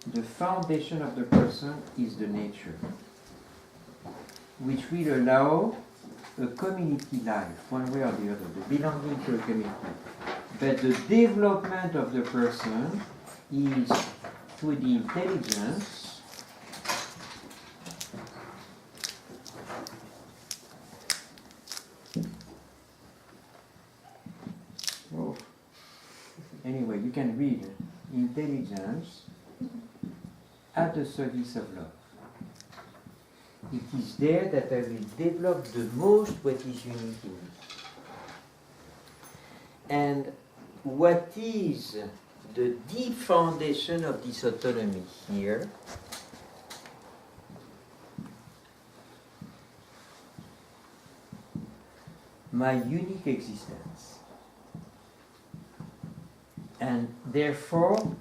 the foundation of the person is the nature, which will allow a community life, one way or the other, the belonging to a community. But the development of the person is through the intelligence anyway, you can read intelligence at the service of love. It is there that I will develop the most what is unique in me. And what is the deep foundation of this autonomy here? My unique existence. And therefore,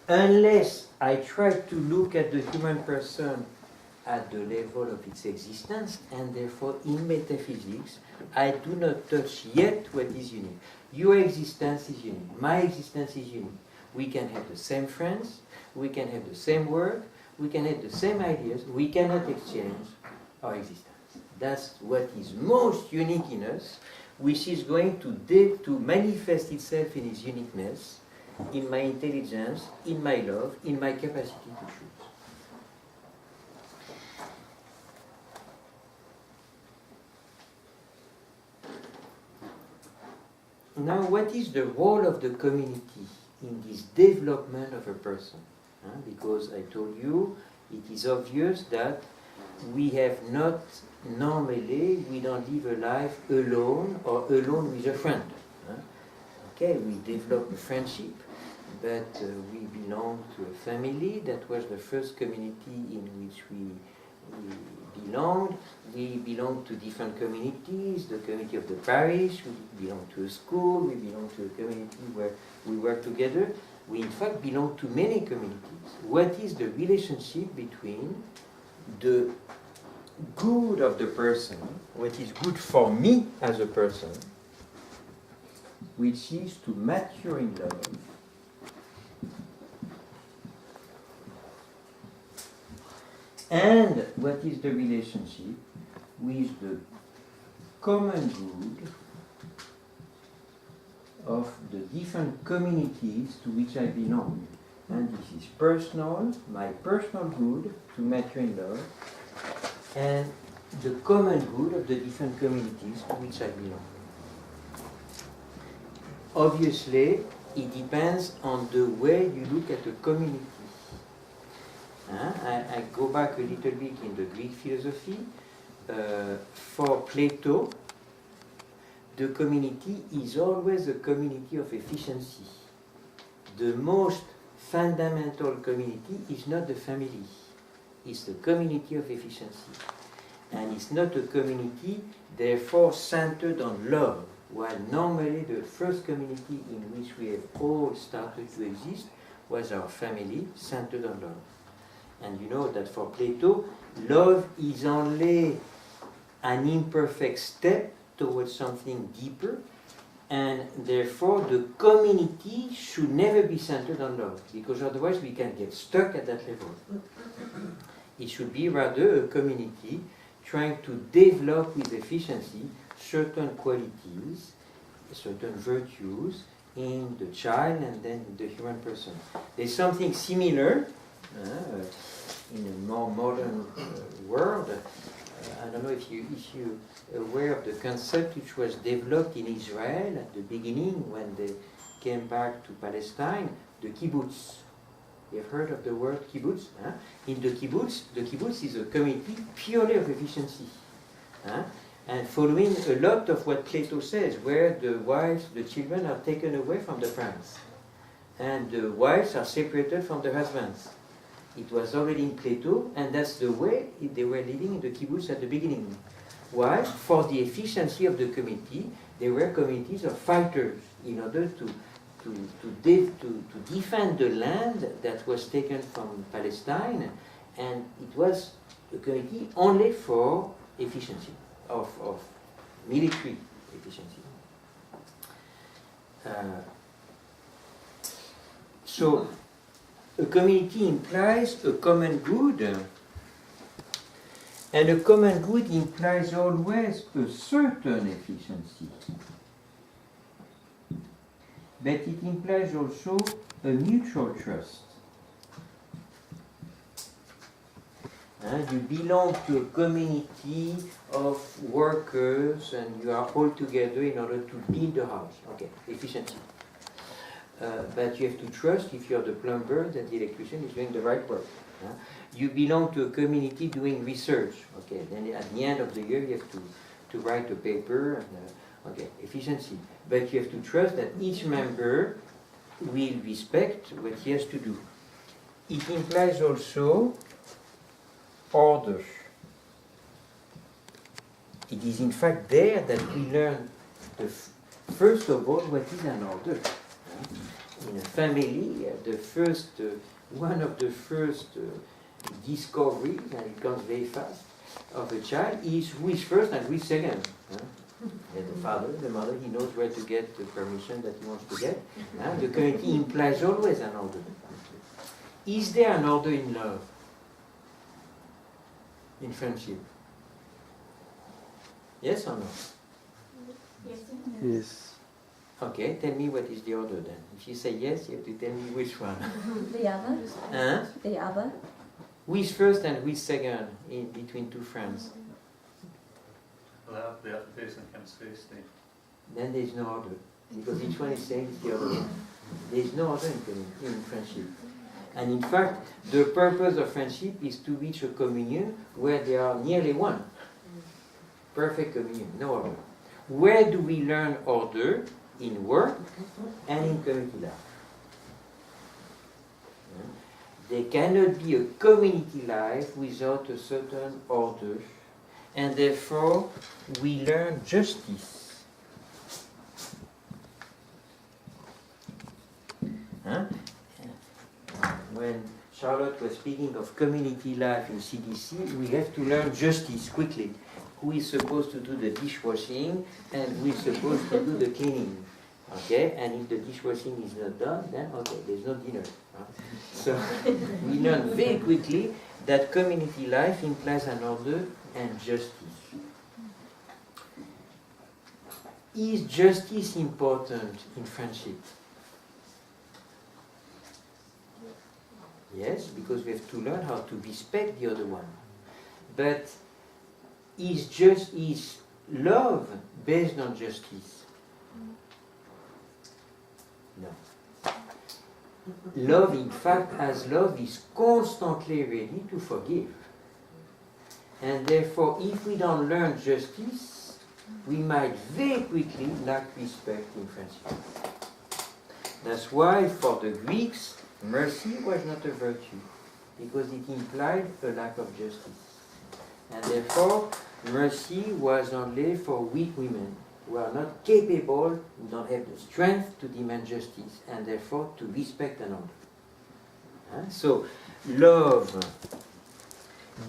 unless I try to look at the human person at the level of its existence, and therefore in metaphysics, I do not touch yet what is unique. Your existence is unique. My existence is unique. We can have the same friends, we can have the same work, we can have the same ideas, we cannot exchange our existence. That's what is most unique in us, which is going to manifest itself in its uniqueness, in my intelligence, in my love, in my capacity to choose. Now, what is the role of the community in this development of a person? Because I told you, it is obvious that we have not, normally, we don't live a life alone or alone with a friend. Okay, we develop a friendship, but we belong to a family. That was the first community in which we belonged. We belong to different communities, the community of the parish, we belong to a school, we belong to a community where we work together. We in fact belong to many communities. What is the relationship between the good of the person, what is good for me as a person, which is to mature in love, and what is the relationship with the common good of the different communities to which I belong. And this is personal, my personal good to mature in love, and the common good of the different communities to which I belong. Obviously, it depends on the way you look at the community. I go back a little bit in the Greek philosophy. For Plato, the community is always a community of efficiency. The most fundamental community is not the family, it's the community of efficiency. And it's not a community, therefore, centered on love, while normally the first community in which we have all started to exist was our family, centered on love. And you know that for Plato, love is only an imperfect step towards something deeper, and therefore the community should never be centered on love, because otherwise we can get stuck at that level. It should be rather a community trying to develop with efficiency certain qualities, certain virtues in the child and then in the human person. There's something similar in a more modern world. I don't know if you aware of the concept which was developed in Israel at the beginning when they came back to Palestine, the kibbutz. You've heard of the word kibbutz? In the kibbutz is a community purely of efficiency. And following a lot of what Plato says, where the wives, the children are taken away from the parents, and the wives are separated from the husbands. It was already in Plato, and that's the way they were living in the kibbutz at the beginning. Why? For the efficiency of the community, they were communities of fighters in order to defend the land that was taken from Palestine, and it was a community only for efficiency, of military efficiency. So A community implies a common good, and a common good implies always a certain efficiency. But it implies also a mutual trust. You belong to a community of workers and you are all together in order to build a house. Okay, efficiency. But you have to trust, if you're the plumber, that the electrician is doing the right work. You belong to a community doing research. Okay, then at the end of the year you have to write a paper. And, okay, efficiency. But you have to trust that each member will respect what he has to do. It implies also order. It is in fact there that we learn, first of all, what is an order. In a family, one of the first discoveries, and it comes very fast, of a child is who is first and who is second. And the father, the mother, he knows where to get the permission that he wants to get. The community implies always an order. Is there an order in love? In friendship? Yes or no? Yes. Okay, tell me what is the order then. If you say yes, you have to tell me which one. The other. Huh? The other. Who is first and who is second in between two friends? Well, the other person comes first then. Then there is no order. Because each one is saying it's the other one. There is no order in friendship. And in fact, the purpose of friendship is to reach a communion where they are nearly one. Perfect communion, no order. Where do we learn order? In work and in community life. There cannot be a community life without a certain order, and therefore we learn justice. When Charlotte was speaking of community life in CDC, we have to learn justice quickly. Who is supposed to do the dishwashing and who is supposed to do the cleaning. Okay, and if the dishwashing is not done, then okay, there's no dinner. So we learn very quickly that community life implies an order and justice. Is justice important in friendship? Yes, because we have to learn how to respect the other one. But is love based on justice? No. Love, in fact, as love is constantly ready to forgive. And therefore, if we don't learn justice, we might very quickly lack respect in friendship. That's why for the Greeks, mercy was not a virtue, because it implied a lack of justice. And therefore, mercy was only for weak women who are not capable, who don't have the strength to demand justice, and therefore to respect an order. So, love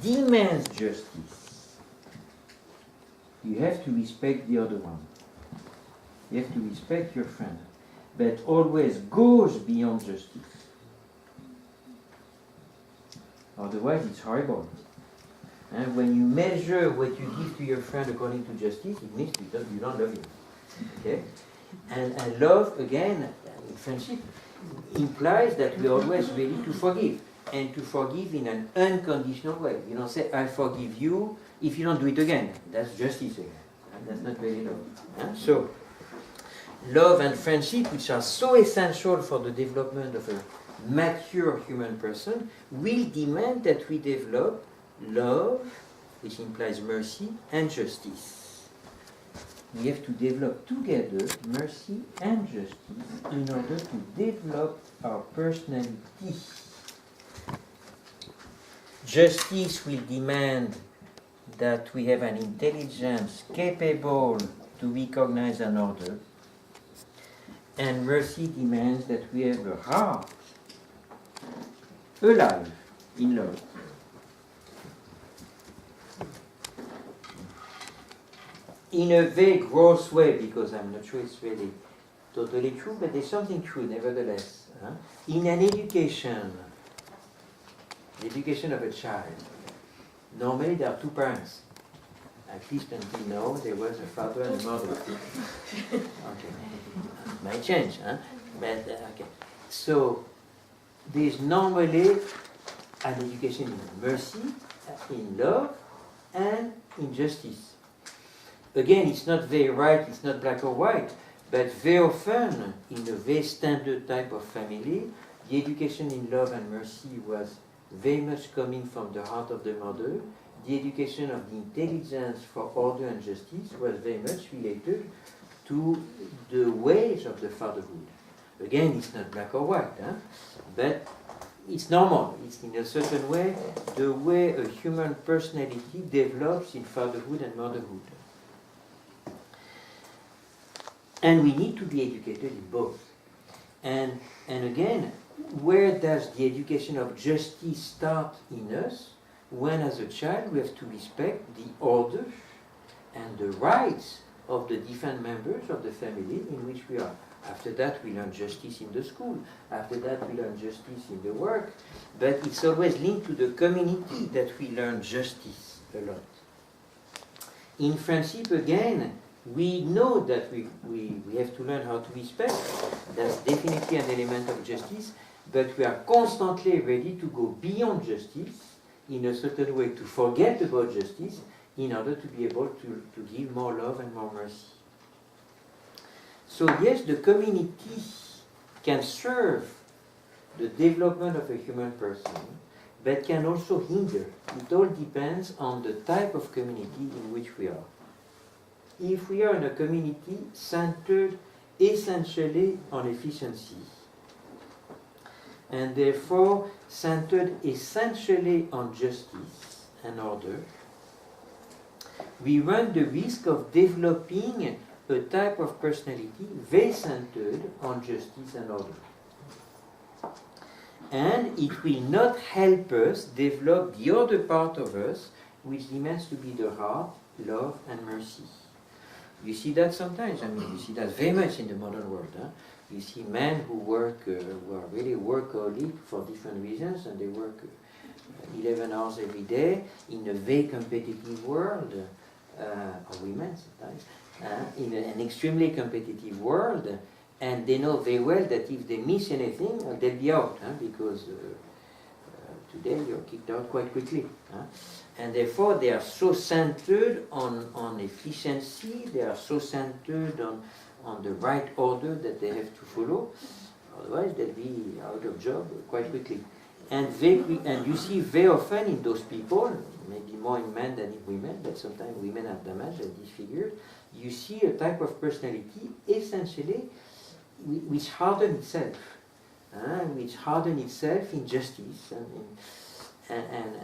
demands justice. You have to respect the other one. You have to respect your friend, but always goes beyond justice. Otherwise, it's horrible. And when you measure what you give to your friend according to justice, it means you don't love him. Okay? And love, again, in friendship, implies that we're always ready to forgive. And to forgive in an unconditional way. You don't say, I forgive you, if you don't do it again. That's justice again. And that's not really love. So, love and friendship, which are so essential for the development of a mature human person, will demand that we develop love, which implies mercy, and justice. We have to develop together mercy and justice in order to develop our personality. Justice will demand that we have an intelligence capable to recognize an order, and mercy demands that we have a heart alive in love. In a very gross way, because I'm not sure it's really totally true, but there's something true nevertheless. In an education the education of a child. Normally there are two parents. At least until now, there was a father and a mother. Okay, might change, huh? But okay. So there's normally an education in mercy, in love, and in justice. Again, it's not very right, it's not black or white, but very often in a very standard type of family, the education in love and mercy was very much coming from the heart of the mother. The education of the intelligence for order and justice was very much related to the ways of the fatherhood. Again, it's not black or white, huh? But it's normal. It's in a certain way the way a human personality develops in fatherhood and motherhood. And we need to be educated in both. And again, where does the education of justice start in us? When as a child we have to respect the order and the rights of the different members of the family in which we are. After that we learn justice in the school. After that we learn justice in the work. But it's always linked to the community that we learn justice a lot. In friendship again, we know that we have to learn how to respect. That's definitely an element of justice. But we are constantly ready to go beyond justice in a certain way, to forget about justice in order to be able to give more love and more mercy. So yes, the community can serve the development of a human person, but can also hinder. It all depends on the type of community in which we are. If we are in a community centered essentially on efficiency, and therefore centered essentially on justice and order, we run the risk of developing a type of personality very centered on justice and order. And it will not help us develop the other part of us, which demands to be the heart, love, and mercy. You see that sometimes. I mean, you see that very much in the modern world. Huh? You see men who work, who are really workaholic for different reasons, and they work 11 hours every day in a very competitive world, or women sometimes, in an extremely competitive world, and they know very well that if they miss anything, they'll be out, because today you're kicked out quite quickly. And therefore they are so centered on efficiency, they are so centered on the right order that they have to follow, otherwise they'll be out of job quite quickly. And you see very often in those people, maybe more in men than in women, but sometimes women are damaged and disfigured, you see a type of personality essentially which hardens itself, in justice, and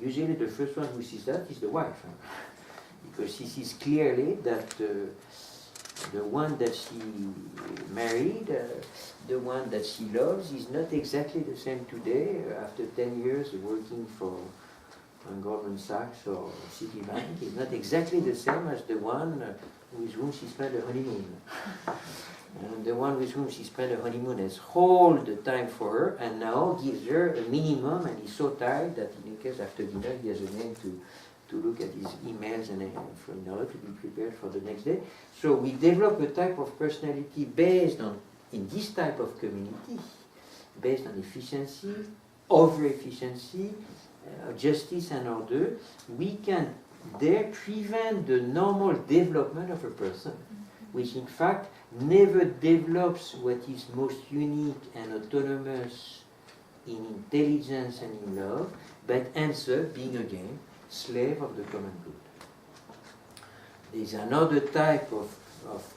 usually the first one who sees that is the wife, because she sees clearly that the one that she married, the one that she loves, is not exactly the same today after 10 years working for Goldman Sachs or Citibank. Is not exactly the same as the one with whom she spent a honeymoon. And the one with whom she spent a honeymoon has hold the time for her and now gives her a minimum, and he's so tired that in case after dinner he has a name to look at his emails and in order to be prepared for the next day. So we develop a type of personality based on, in this type of community, based on efficiency, over-efficiency, justice and order. We can there prevent the normal development of a person, which in fact never develops what is most unique and autonomous in intelligence and in love, but ends up being again slave of the common good. There is another type of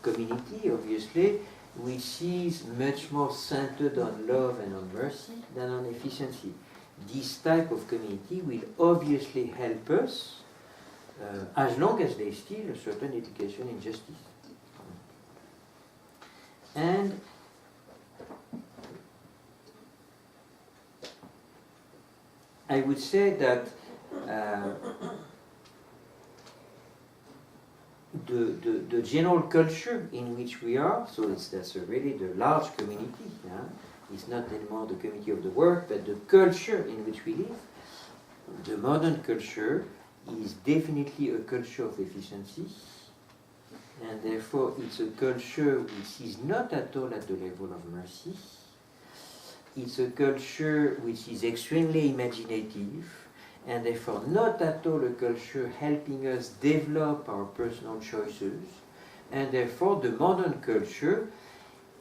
community, obviously, which is much more centered on love and on mercy than on efficiency. This type of community will obviously help us as long as there is still a certain education in justice. And I would say that the general culture in which we are, so that's really the large community, It's not anymore the community of the work, but the culture in which we live. The modern culture is definitely a culture of efficiency, and therefore it's a culture which is not at all at the level of mercy. It's a culture which is extremely imaginative, and therefore not at all a culture helping us develop our personal choices, and therefore the modern culture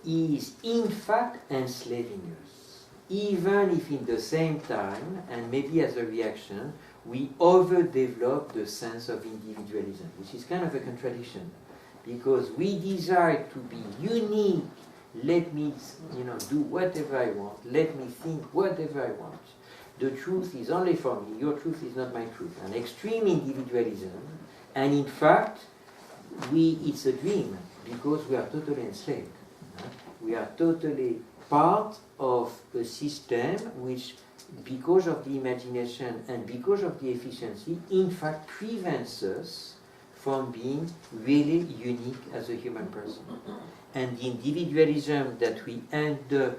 is in fact enslaving us, even if in the same time, and maybe as a reaction, we overdevelop the sense of individualism, which is kind of a contradiction, because we desire to be unique. Let me, do whatever I want. Let me think whatever I want. The truth is only for me. Your truth is not my truth. An extreme individualism, and in fact, it's a dream because we are totally enslaved. We are totally part of a system which, because of the imagination and because of the efficiency, in fact prevents us from being really unique as a human person. And the individualism that we end up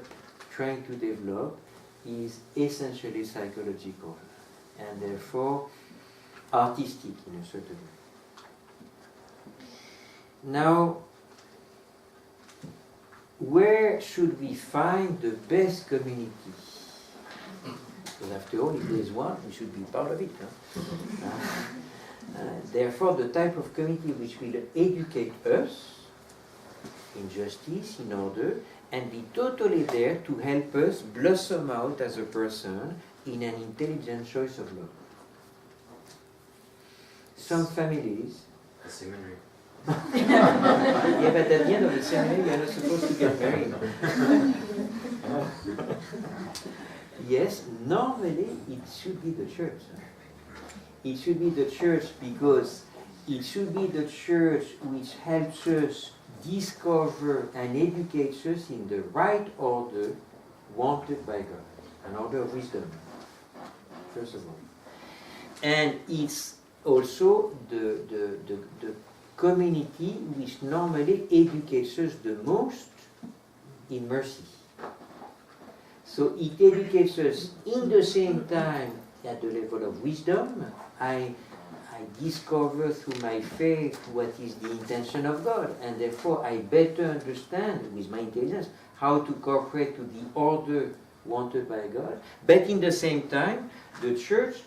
trying to develop is essentially psychological and therefore artistic in a certain way. Now, where should we find the best community? Because after all, if there is one, we should be part of it. Therefore, the type of community which will educate us in justice, in order, and be totally there to help us blossom out as a person in an intelligent choice of love. Some families... The seminary. Yeah, but at the end of the seminary, you are not supposed to get married. Yes, normally it should be the church. It should be the church because it should be the church which helps us discover and educates us in the right order wanted by God, an order of wisdom, first of all. And it's also the community which normally educates us the most in mercy. So it educates us in the same time at the level of wisdom. I discover through my faith what is the intention of God, and therefore I better understand with my intelligence how to cooperate to the order wanted by God. But in the same time, the church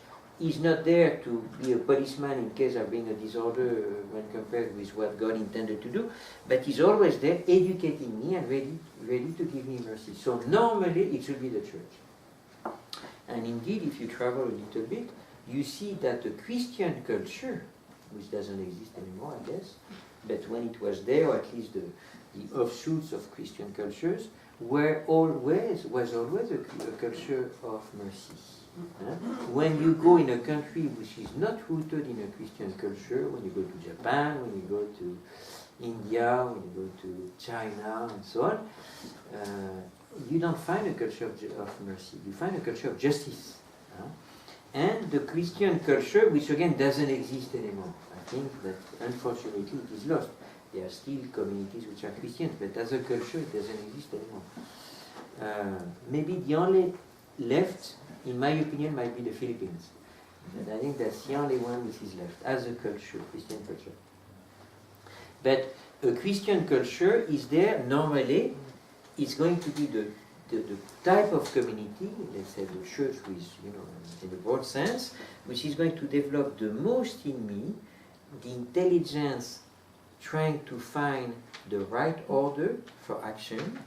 is not there to be a policeman in case I bring a disorder when compared with what God intended to do, but is always there educating me and ready to give me mercy. So normally it should be the church. And indeed, if you travel a little bit, you see that the Christian culture, which doesn't exist anymore, I guess, but when it was there, or at least the offshoots of Christian cultures, was always a culture of mercy. When you go in a country which is not rooted in a Christian culture, when you go to Japan, when you go to India, when you go to China, and so on, you don't find a culture of mercy. You find a culture of justice. And the Christian culture, which again doesn't exist anymore. I think that unfortunately it is lost. There are still communities which are Christians, but as a culture it doesn't exist anymore. Maybe the only left, in my opinion, might be the Philippines. But I think that's the only one which is left as a culture, Christian culture. But a Christian culture is there normally. It's going to be the type of community, let's say the church with, in the broad sense, which is going to develop the most in me, the intelligence trying to find the right order for action,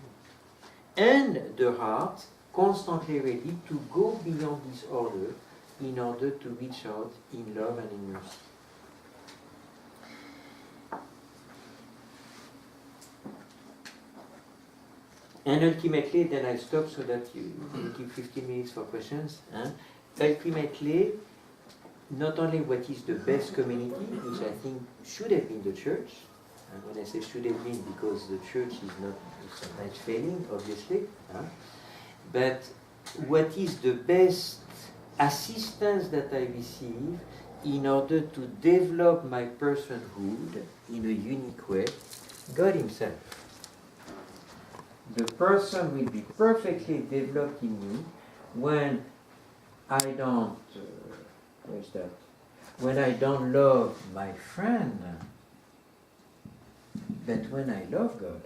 and the heart constantly ready to go beyond this order in order to reach out in love and in mercy. And ultimately, then I stop so that you keep 15 minutes for questions. Ultimately, not only what is the best community, which I think should have been the church, and when I say should have been, because the church is not sometimes failing, obviously, but what is the best assistance that I receive in order to develop my personhood in a unique way? God Himself. the person will be perfectly developed in me when I don't, where's that? When I don't love my friend, but when I love God.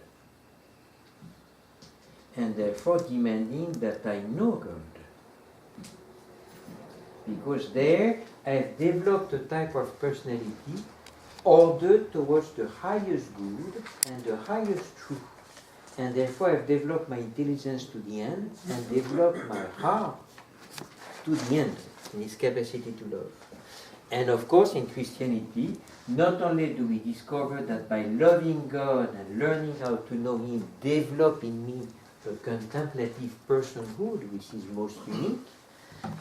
And therefore demanding that I know God. Because there I've developed a type of personality ordered towards the highest good and the highest truth. And therefore I've developed my intelligence to the end and developed my heart to the end in its capacity to love. And of course in Christianity, not only do we discover that by loving God and learning how to know Him, develop in me a contemplative personhood which is most unique,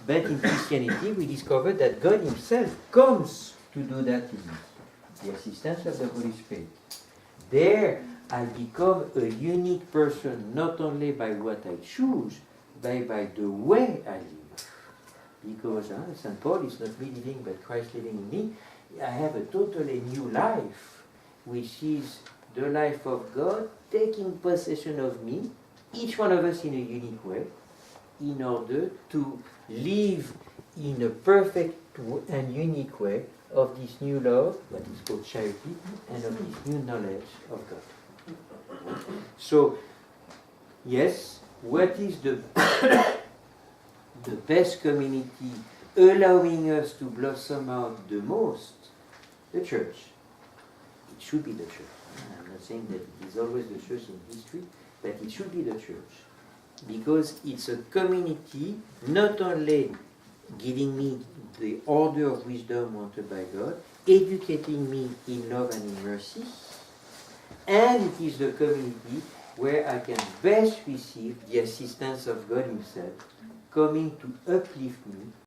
but in Christianity we discover that God Himself comes to do that in me. The assistance of the Holy Spirit. There I become a unique person not only by what I choose, but by the way I live. Because St. Paul is not me living but Christ living in me. I have a totally new life, which is the life of God taking possession of me, each one of us in a unique way, in order to live in a perfect and unique way of this new love, what is called charity, and of this new knowledge of God. So, yes, what is the best community allowing us to blossom out the most? The church. It should be the church. I'm not saying that it is always the church in history, but it should be the church. Because it's a community not only giving me the order of wisdom wanted by God, educating me in love and in mercy, and it is the community where I can best receive the assistance of God Himself, coming to uplift me